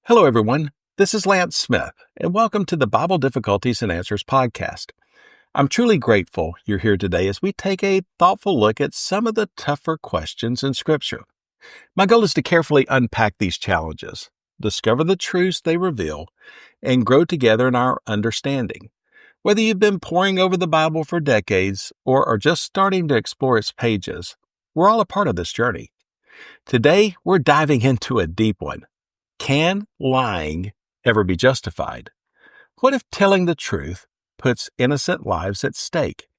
Hello, everyone. This is Lance Smith, and welcome to the Bible Difficulties and Answers podcast. I'm truly grateful you're here today as we take a thoughtful look at some of the tougher questions in Scripture. My goal is to carefully unpack these challenges, discover the truths they reveal, and grow together in our understanding. Whether you've been poring over the Bible for decades or are just starting to explore its pages, we're all a part of this journey. Today, we're diving into a deep one. Can lying ever be justified? What if telling the truth puts innocent lives at stake?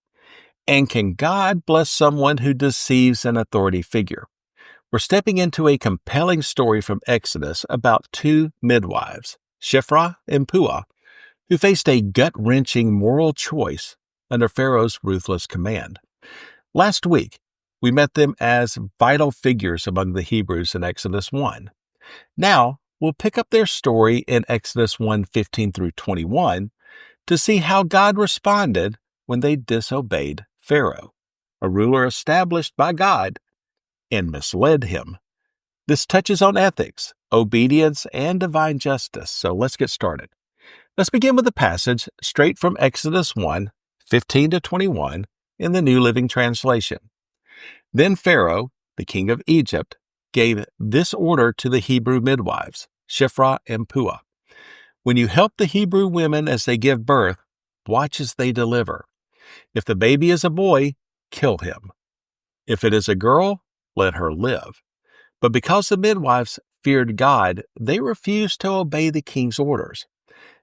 And can God bless someone who deceives an authority figure? We're stepping into a compelling story from Exodus about two midwives, Shiphrah and Puah, who faced a gut-wrenching moral choice under Pharaoh's ruthless command. Last week, we met them as vital figures among the Hebrews in Exodus 1. Now, we'll pick up their story in Exodus 1:15 through 21 to see how God responded when they disobeyed Pharaoh, a ruler established by God, and misled him. This touches on ethics, obedience, and divine justice, so let's get started. Let's begin with the passage straight from Exodus 1:15 to 21 in the New Living Translation. Then Pharaoh, the king of Egypt, gave this order to the Hebrew midwives, Shiphrah and Puah. When you help the Hebrew women as they give birth, watch as they deliver. If the baby is a boy, kill him. If it is a girl, let her live. But because the midwives feared God, they refused to obey the king's orders.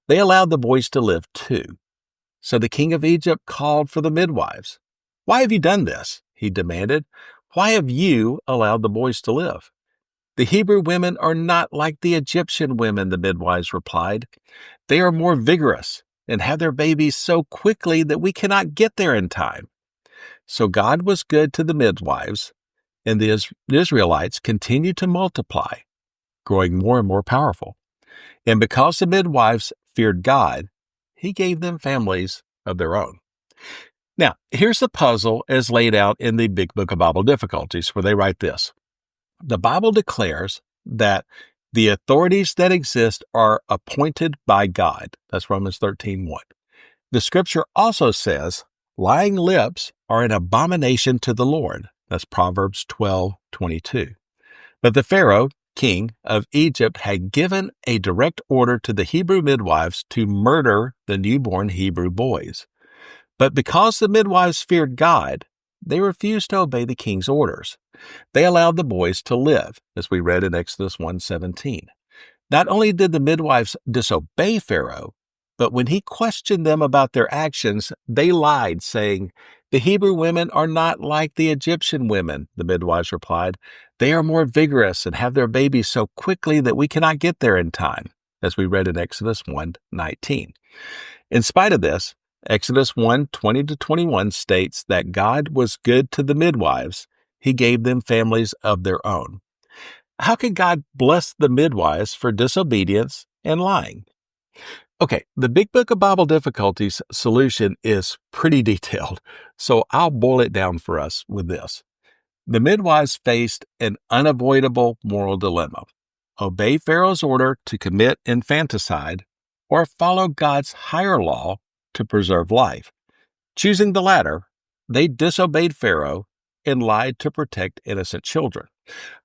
They allowed the boys to live too. So the king of Egypt called for the midwives. "Why have you done this?" he demanded. "Why have you allowed the boys to live?" "The Hebrew women are not like the Egyptian women," the midwives replied. "They are more vigorous and have their babies so quickly that we cannot get there in time." So God was good to the midwives, and the Israelites continued to multiply, growing more and more powerful. And because the midwives feared God, He gave them families of their own. Now, here's the puzzle as laid out in the Big Book of Bible Difficulties, where they write this. The Bible declares that the authorities that exist are appointed by God. That's Romans 13:1. The scripture also says lying lips are an abomination to the Lord. That's Proverbs 12:22. But the Pharaoh, king of Egypt, had given a direct order to the Hebrew midwives to murder the newborn Hebrew boys. But because the midwives feared God, they refused to obey the king's orders. They allowed the boys to live, as we read in Exodus 1:17. Not only did the midwives disobey Pharaoh, but when he questioned them about their actions, they lied, saying, "The Hebrew women are not like the Egyptian women," the midwives replied. "They are more vigorous and have their babies so quickly that we cannot get there in time," as we read in Exodus 1:19. In spite of this, Exodus 1:20 to 21 states that God was good to the midwives. He gave them families of their own. How could God bless the midwives for disobedience and lying? Okay, the Big Book of Bible Difficulties solution is pretty detailed, so I'll boil it down for us with this. The midwives faced an unavoidable moral dilemma: obey Pharaoh's order to commit infanticide or follow God's higher law to preserve life. Choosing the latter, they disobeyed Pharaoh and lied to protect innocent children.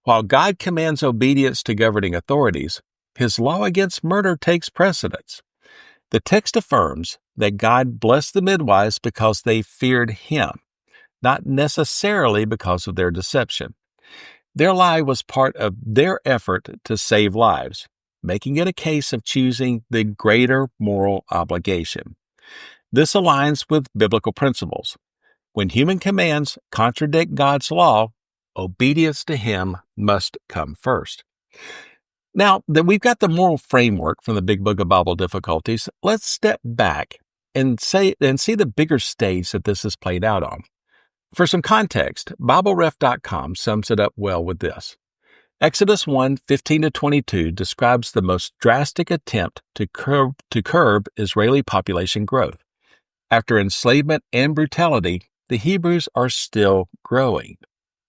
While God commands obedience to governing authorities, His law against murder takes precedence. The text affirms that God blessed the midwives because they feared Him, not necessarily because of their deception. Their lie was part of their effort to save lives, making it a case of choosing the greater moral obligation. This aligns with biblical principles. When human commands contradict God's law, obedience to Him must come first. Now that we've got the moral framework from the Big Book of Bible Difficulties, let's step back and see the bigger stage that this is played out on. For some context, BibleRef.com sums it up well with this. Exodus 1:15 to 22 describes the most drastic attempt to curb Israeli population growth. After enslavement and brutality, the Hebrews are still growing.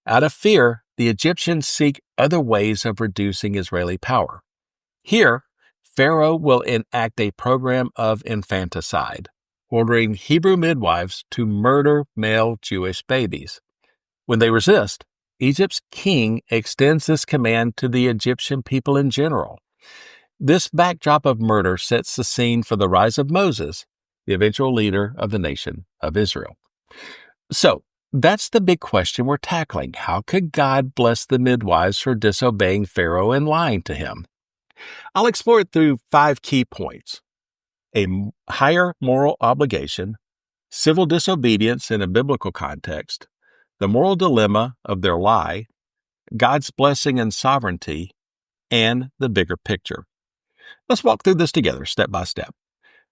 Out of fear, the Egyptians seek other ways of reducing Israeli power. Here, Pharaoh will enact a program of infanticide, ordering Hebrew midwives to murder male Jewish babies. When they resist, Egypt's king extends this command to the Egyptian people in general. This backdrop of murder sets the scene for the rise of Moses, the eventual leader of the nation of Israel. So, that's the big question we're tackling. How could God bless the midwives for disobeying Pharaoh and lying to him? I'll explore it through 5 key points: higher moral obligation, civil disobedience in a biblical context, the moral dilemma of their lie, God's blessing and sovereignty, and the bigger picture. Let's walk through this together, step by step.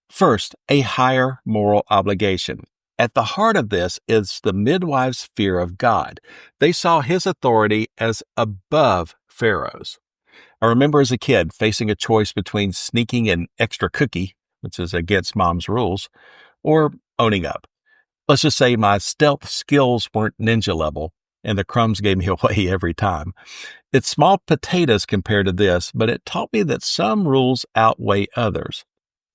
First, a higher moral obligation. At the heart of this is the midwives' fear of God. They saw his authority as above Pharaoh's. I remember as a kid facing a choice between sneaking an extra cookie, which is against mom's rules, or owning up. Let's just say my stealth skills weren't ninja level, and the crumbs gave me away every time. It's small potatoes compared to this, but it taught me that some rules outweigh others.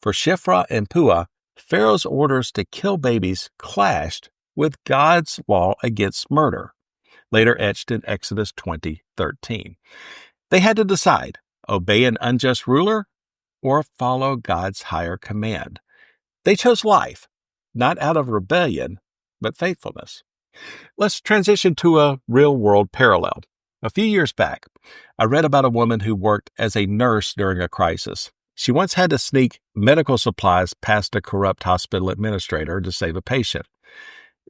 For Shiphrah and Puah, Pharaoh's orders to kill babies clashed with God's law against murder, later etched in Exodus 20:13. They had to decide, obey an unjust ruler or follow God's higher command. They chose life, not out of rebellion, but faithfulness. Let's transition to a real-world parallel. A few years back, I read about a woman who worked as a nurse during a crisis. She once had to sneak medical supplies past a corrupt hospital administrator to save a patient.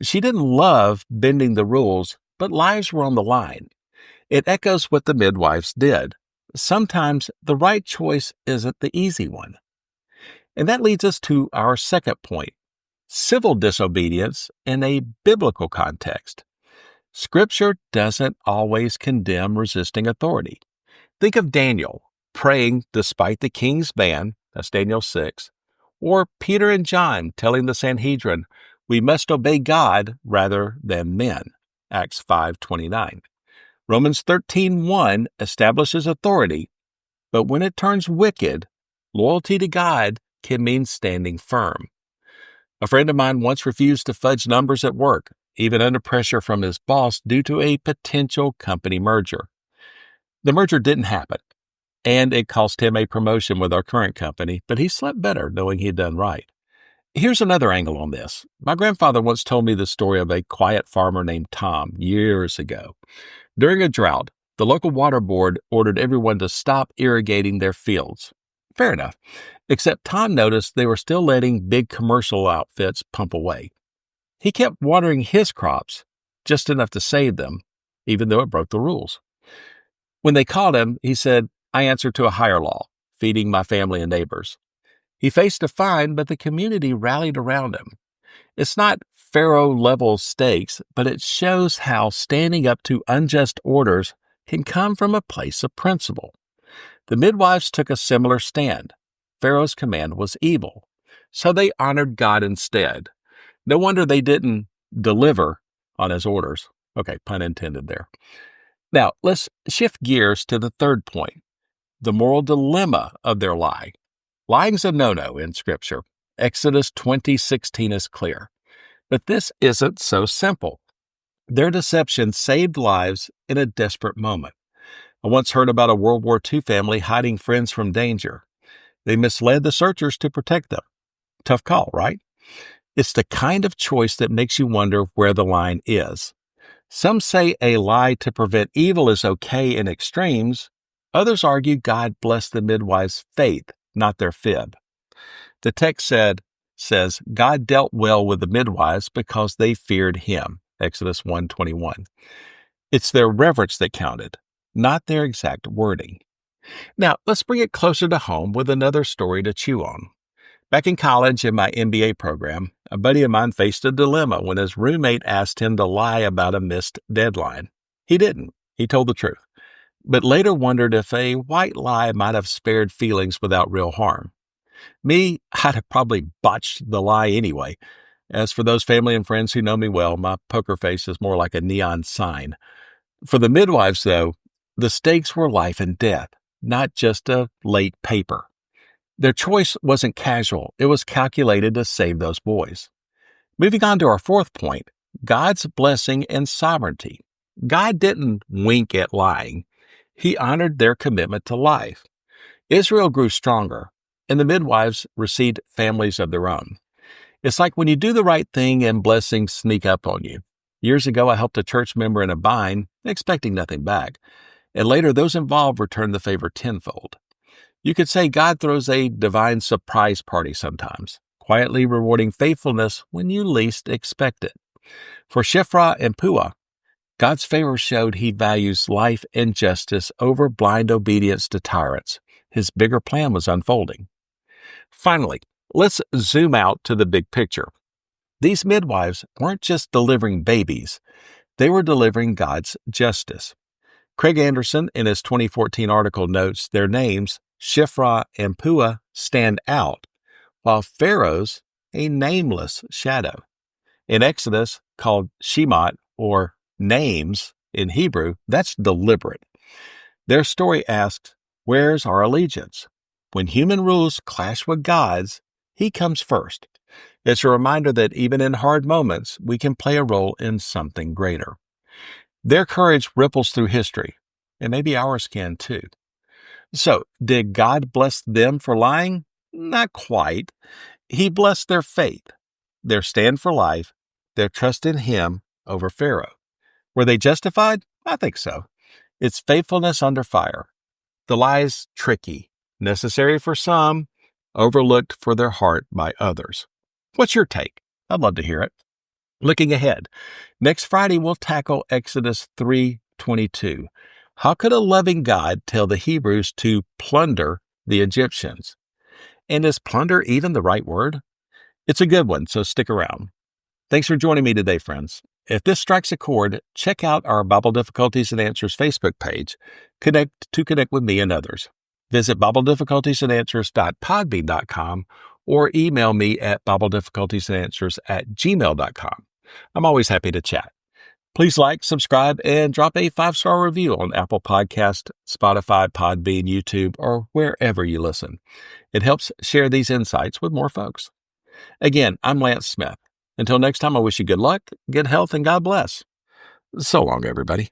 She didn't love bending the rules, but lives were on the line. It echoes what the midwives did. Sometimes the right choice isn't the easy one. And that leads us to our second point: civil disobedience in a biblical context. Scripture doesn't always condemn resisting authority. Think of Daniel praying despite the king's ban, that's Daniel 6, or Peter and John telling the Sanhedrin, we must obey God rather than men, Acts 5:29. Romans 13:1 establishes authority, but when it turns wicked, loyalty to God can mean standing firm. A friend of mine once refused to fudge numbers at work, even under pressure from his boss due to a potential company merger. The merger didn't happen, and it cost him a promotion with our current company, but he slept better knowing he'd done right. Here's another angle on this. My grandfather once told me the story of a quiet farmer named Tom years ago. During a drought, the local water board ordered everyone to stop irrigating their fields. Fair enough, except Tom noticed they were still letting big commercial outfits pump away. He kept watering his crops, just enough to save them, even though it broke the rules. When they caught him, he said, I answer to a higher law, feeding my family and neighbors. He faced a fine, but the community rallied around him. It's not Pharaoh-level stakes, but it shows how standing up to unjust orders can come from a place of principle. The midwives took a similar stand. Pharaoh's command was evil, so they honored God instead. No wonder they didn't deliver on his orders. Okay, pun intended there. Now, let's shift gears to the third point, the moral dilemma of their lie. Lying's a no-no in Scripture. Exodus 20:16 is clear. But this isn't so simple. Their deception saved lives in a desperate moment. I once heard about a World War II family hiding friends from danger. They misled the searchers to protect them. Tough call, right? It's the kind of choice that makes you wonder where the line is. Some say a lie to prevent evil is okay in extremes. Others argue God blessed the midwives' faith, not their fib. The text says God dealt well with the midwives because they feared him, Exodus 1:21. It's their reverence that counted, not their exact wording. Now, let's bring it closer to home with another story to chew on. Back in college in my MBA program, a buddy of mine faced a dilemma when his roommate asked him to lie about a missed deadline. He didn't. He told the truth, but later wondered if a white lie might have spared feelings without real harm. Me, I'd have probably botched the lie anyway. As for those family and friends who know me well, my poker face is more like a neon sign. For the midwives, though, the stakes were life and death, not just a late paper. Their choice wasn't casual, it was calculated to save those boys. Moving on to our fourth point, God's blessing and sovereignty. God didn't wink at lying. He honored their commitment to life. Israel grew stronger, and the midwives received families of their own. It's like when you do the right thing and blessings sneak up on you. Years ago, I helped a church member in a bind, expecting nothing back, and later those involved returned the favor tenfold. You could say God throws a divine surprise party sometimes, quietly rewarding faithfulness when you least expect it. For Shiphrah and Puah, God's favor showed he values life and justice over blind obedience to tyrants. His bigger plan was unfolding. Finally, let's zoom out to the big picture. These midwives weren't just delivering babies, they were delivering God's justice. Craig Anderson, in his 2014 article, notes their names, Shiphrah and Puah, stand out, while Pharaoh's a nameless shadow. In Exodus, called Shemot, or names in Hebrew, that's deliberate. Their story asks, where's our allegiance? When human rules clash with God's, He comes first. It's a reminder that even in hard moments, we can play a role in something greater. Their courage ripples through history, and maybe ours can too. So, did God bless them for lying? Not quite. He blessed their faith, their stand for life, their trust in Him over Pharaoh. Were they justified? I think so. It's faithfulness under fire. The lie's tricky, necessary for some, overlooked for their heart by others. What's your take? I'd love to hear it. Looking ahead, next Friday we'll tackle Exodus 3:22. How could a loving God tell the Hebrews to plunder the Egyptians? And is plunder even the right word? It's a good one, so stick around. Thanks for joining me today, friends. If this strikes a chord, check out our Bible Difficulties and Answers Facebook page. Connect with me and others. Visit BibleDifficultiesAndAnswers.podbean.com or email me at BibleDifficultiesAndAnswers@gmail.com. I'm always happy to chat. Please like, subscribe, and drop a 5-star review on Apple Podcast, Spotify, Podbean, YouTube, or wherever you listen. It helps share these insights with more folks. Again, I'm Lance Smith. Until next time, I wish you good luck, good health, and God bless. So long, everybody.